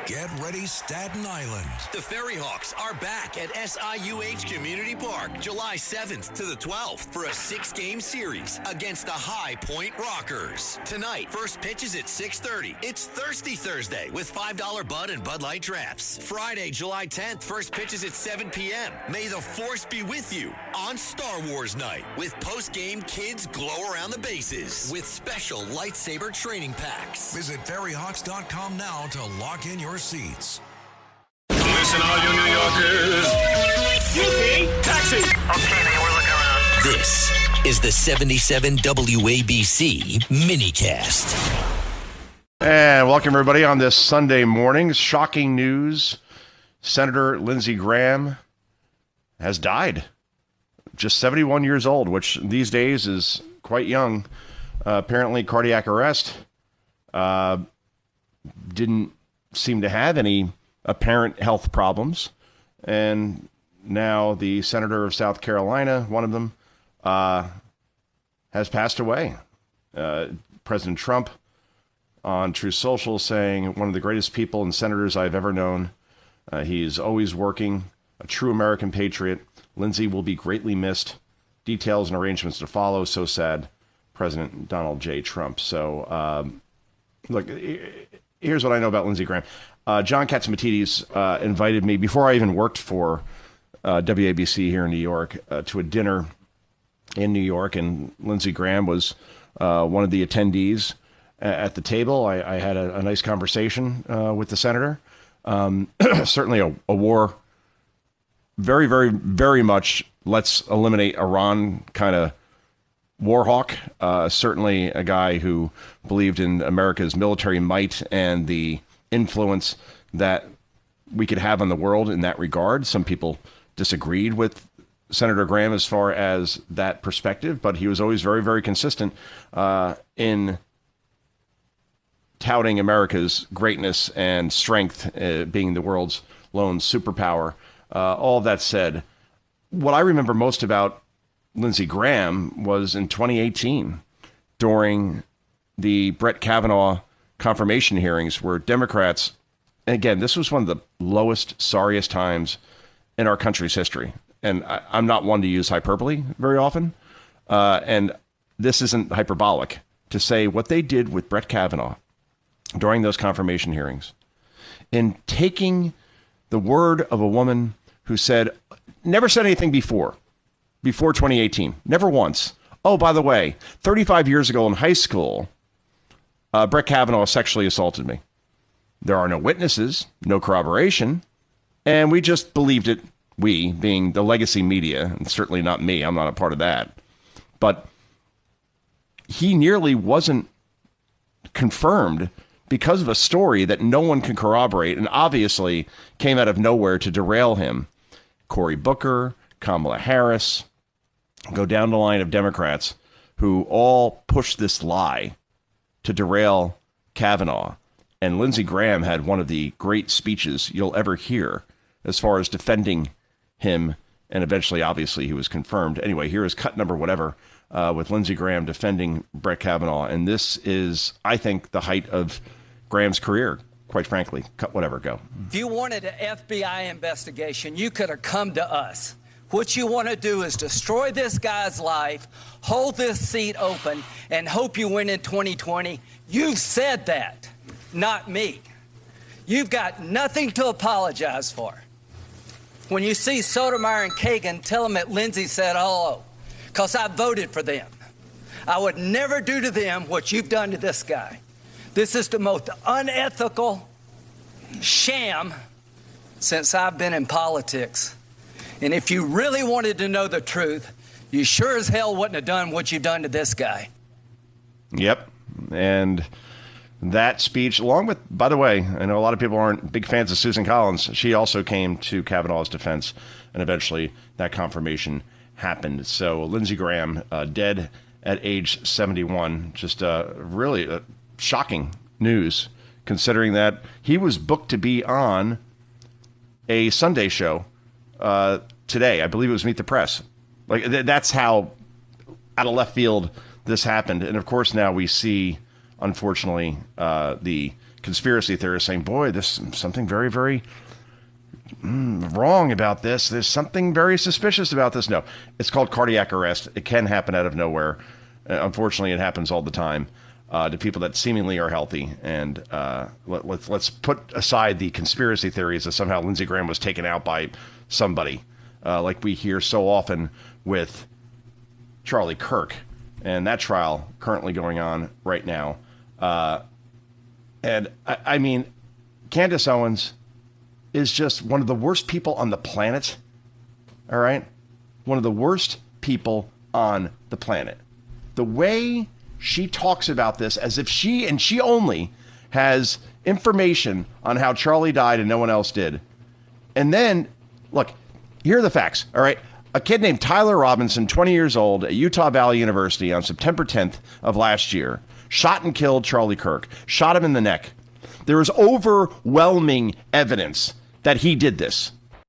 Get ready, Staten Island. The Ferry Hawks are back at SIUH Community Park July 7th to the 12th for a 6-game series against the High Point Rockers. Tonight, first pitch is at 6:30. It's Thirsty Thursday with $5 Bud and Bud Light drafts. Friday, July 10th, first pitch is at 7 p.m. May the Force be with you on Star Wars Night with post-game kids glow around the bases with special lightsaber training packs. Visit ferryhawks.com now to lock in your seats. Listen, all you New Yorkers. Excuse me. Taxi. Okay, man, we're looking around. This is the 77 WABC minicast. And welcome, everybody, on this Sunday morning. Shocking news. Senator Lindsey Graham has died. Just 71 years old, which these days is quite young. Apparently, cardiac arrest. Didn't seem to have any apparent health problems. And now the senator of South Carolina, one of them, has passed away. President Trump on Truth Social saying, one of the greatest people and senators I've ever known. He's always working, a true American patriot. Lindsey will be greatly missed. Details and arrangements to follow. So sad. President Donald J. Trump. So, look, here's what I know about Lindsey Graham. John Catsimatidis invited me, before I even worked for WABC here in New York, to a dinner in New York, and Lindsey Graham was one of the attendees at the table. I had a nice conversation with the senator. Certainly a war, very, very, very much let's eliminate Iran kind of war hawk. Certainly a guy who believed in America's military might and the influence that we could have on the world in that regard. Some people disagreed with Senator Graham as far as that perspective, but he was always very, very consistent in touting America's greatness and strength, being the world's lone superpower. All that said, what I remember most about Lindsey Graham was in 2018 during the Brett Kavanaugh confirmation hearings where Democrats, and again, this was one of the lowest, sorriest times in our country's history. And I'm not one to use hyperbole very often. And this isn't hyperbolic to say what they did with Brett Kavanaugh during those confirmation hearings in taking the word of a woman who never said anything before 2018, never once. Oh, by the way, 35 years ago in high school, Brett Kavanaugh sexually assaulted me. There are no witnesses, no corroboration, and we just believed it, we being the legacy media, and certainly not me, I'm not a part of that. But he nearly wasn't confirmed because of a story that no one can corroborate and obviously came out of nowhere to derail him. Cory Booker, Kamala Harris, go down the line of Democrats who all pushed this lie to derail Kavanaugh. And Lindsey Graham had one of the great speeches you'll ever hear as far as defending him. And eventually, obviously, he was confirmed. Anyway, here is cut number whatever with Lindsey Graham defending Brett Kavanaugh. And this is, I think, the height of Graham's career, quite frankly. Cut whatever, go. If you wanted an FBI investigation, you could have come to us. What you want to do is destroy this guy's life, hold this seat open, and hope you win in 2020. You've said that, not me. You've got nothing to apologize for. When you see Sotomayor and Kagan, tell them that Lindsey said hello, because I voted for them. I would never do to them what you've done to this guy. This is the most unethical sham since I've been in politics. And if you really wanted to know the truth, you sure as hell wouldn't have done what you've done to this guy. Yep. And that speech, along with, by the way, I know a lot of people aren't big fans of Susan Collins. She also came to Kavanaugh's defense, and eventually that confirmation happened. So Lindsey Graham, dead at age 71. Just really shocking news, considering that he was booked to be on a Sunday show today. I believe it was Meet the Press. Like, that's how out of left field this happened. And of course, now we see, unfortunately, the conspiracy theorists saying, boy, there's something very, very wrong about this. There's something very suspicious about this. No, it's called cardiac arrest. It can happen out of nowhere. Unfortunately, it happens all the time to people that seemingly are healthy. And let's put aside the conspiracy theories that somehow Lindsey Graham was taken out by somebody, like we hear so often with Charlie Kirk, and that trial currently going on right now. And I mean, Candace Owens is just one of the worst people on the planet. All right? One of the worst people on the planet. The way she talks about this as if she only has information on how Charlie died and no one else did. And then, look, here are the facts, all right? A kid named Tyler Robinson, 20 years old, at Utah Valley University on September 10th of last year, shot and killed Charlie Kirk, shot him in the neck. There is overwhelming evidence that he did this.